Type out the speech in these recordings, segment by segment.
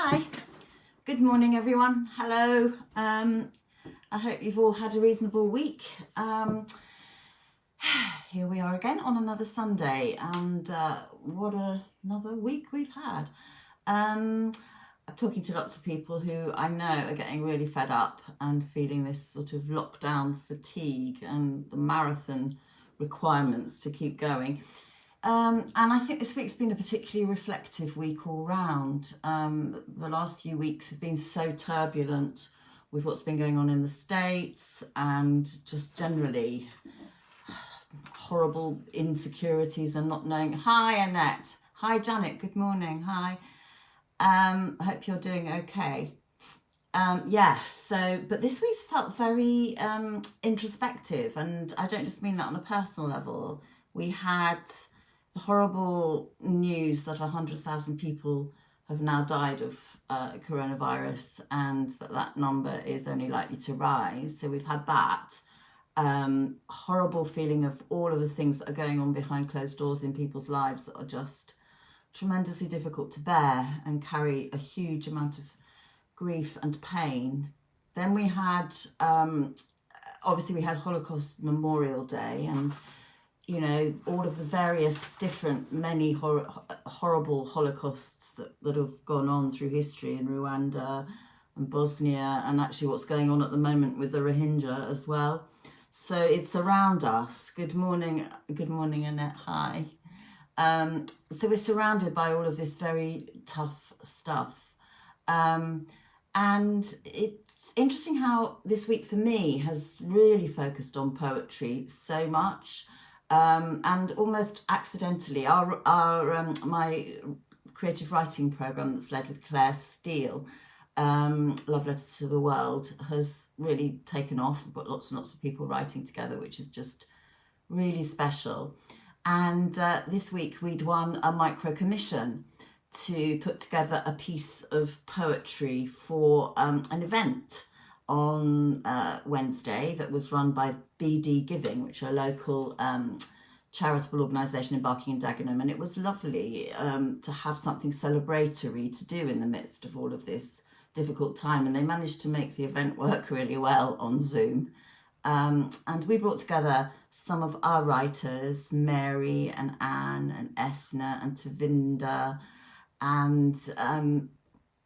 Hi, good morning everyone. Hello. I hope you've all had a reasonable week. Here we are again on another Sunday, and what another week we've had. I'm talking to lots of people who I know are getting really fed up and feeling this sort of lockdown fatigue and the marathon requirements to keep going. And I think this week's been a particularly reflective week all round. The last few weeks have been so turbulent with what's been going on in the States and just generally horrible insecurities and not knowing. Hi, Annette. Hi, Janet. Good morning. Hi. I hope you're doing okay. Yes, but this week's felt very introspective, and I don't just mean that on a personal level. We had the horrible news that 100,000 people have now died of coronavirus, and that number is only likely to rise. So we've had that horrible feeling of all of the things that are going on behind closed doors in people's lives that are just tremendously difficult to bear and carry a huge amount of grief and pain. Then we had, obviously we had Holocaust Memorial Day, and you know, all of the various different, many horrible Holocausts that have gone on through history in Rwanda and Bosnia, and actually what's going on at the moment with the Rohingya as well. So it's around us. Good morning, Annette. Hi. So we're surrounded by all of this very tough stuff. And it's interesting how this week for me has really focused on poetry so much. And almost accidentally, my creative writing program that's led with Claire Steele, Love Letters to the World, has really taken off. We've got lots and lots of people writing together, which is just really special. And this week we'd won a micro commission to put together a piece of poetry for an event on Wednesday that was run by BD Giving, which are a local charitable organisation embarking in Dagenham, and it was lovely to have something celebratory to do in the midst of all of this difficult time, and they managed to make the event work really well on Zoom. And we brought together some of our writers, Mary and Anne and Ethna and Tavinda, and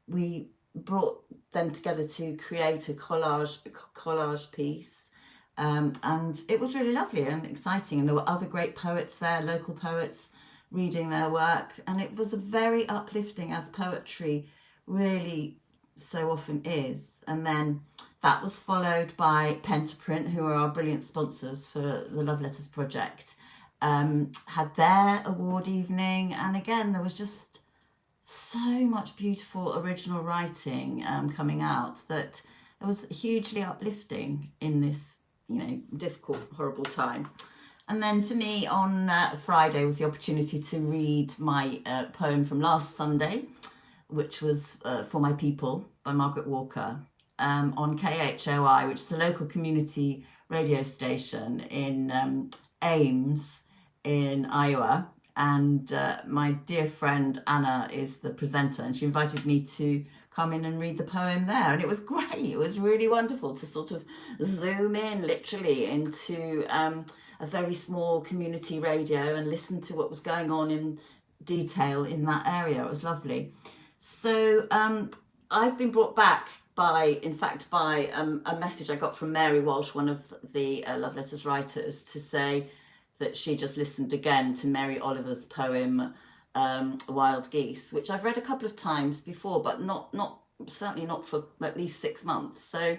we brought them together to create a collage piece, and it was really lovely and exciting, and there were other great poets there, local poets, reading their work, and it was very uplifting, as poetry really so often is. And then that was followed by Pentaprint, who are our brilliant sponsors for the Love Letters project, had their award evening, and again there was just so much beautiful original writing coming out that it was hugely uplifting in this, you know, difficult, horrible time. And then for me on Friday was the opportunity to read my poem from last Sunday, which was For My People by Margaret Walker, on KHOI, which is a local community radio station in Ames in Iowa. And my dear friend Anna is the presenter, and she invited me to come in and read the poem there. And it was great. It was really wonderful to sort of zoom in literally into a very small community radio and listen to what was going on in detail in that area. It was lovely. So I've been brought back by a message I got from Mary Walsh, one of the Love Letters writers, to say that she just listened again to Mary Oliver's poem Wild Geese, which I've read a couple of times before, but certainly not for at least 6 months. So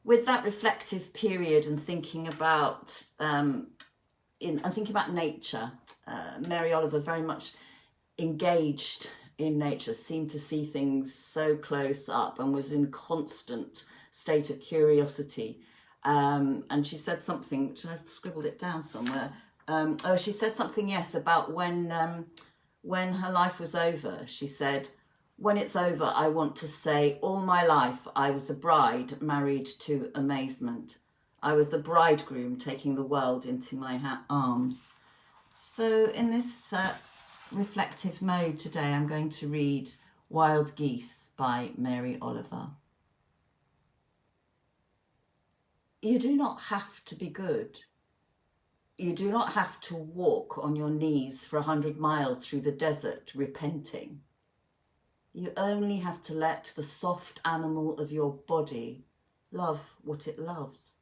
with that reflective period and thinking about nature, Mary Oliver very much engaged in nature, seemed to see things so close up and was in constant state of curiosity. And she said something, which I've scribbled it down somewhere. She said something, yes, about when her life was over. She said, "When it's over, I want to say, all my life I was a bride married to amazement. I was the bridegroom taking the world into my arms." So in this reflective mode today, I'm going to read Wild Geese by Mary Oliver. You do not have to be good. You do not have to walk on your knees for 100 miles through the desert repenting. You only have to let the soft animal of your body love what it loves.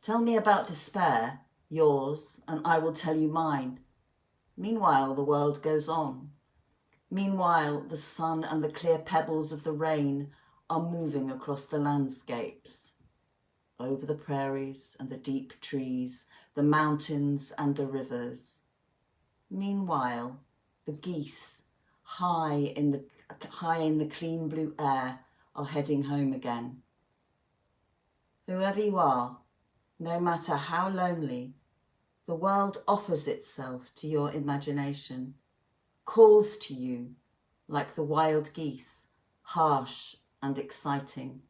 Tell me about despair, yours, and I will tell you mine. Meanwhile, the world goes on. Meanwhile, the sun and the clear pebbles of the rain are moving across the landscapes, over the prairies and the deep trees, the mountains and the rivers. Meanwhile, the geese, high in the clean blue air, are heading home again. Whoever you are, no matter how lonely, the world offers itself to your imagination, calls to you like the wild geese, harsh and exciting,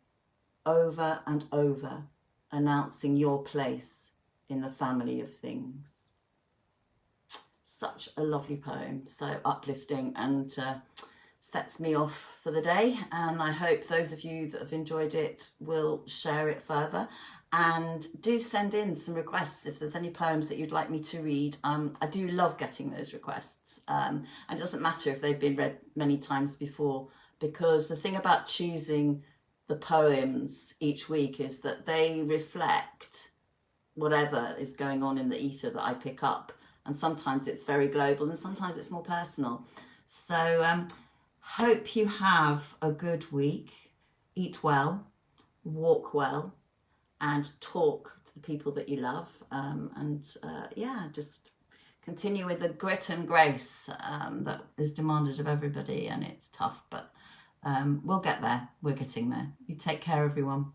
over and over, announcing your place in the family of things. Such a lovely poem, so uplifting, and sets me off for the day. And I hope those of you that have enjoyed it will share it further. And do send in some requests if there's any poems that you'd like me to read. I do love getting those requests. And it doesn't matter if they've been read many times before, because the thing about choosing the poems each week is that they reflect whatever is going on in the ether that I pick up. And sometimes it's very global and sometimes it's more personal. So hope you have a good week. Eat well, walk well, and talk to the people that you love, yeah, just continue with the grit and grace that is demanded of everybody. And it's tough, but we'll get there. We're getting there. You take care, everyone.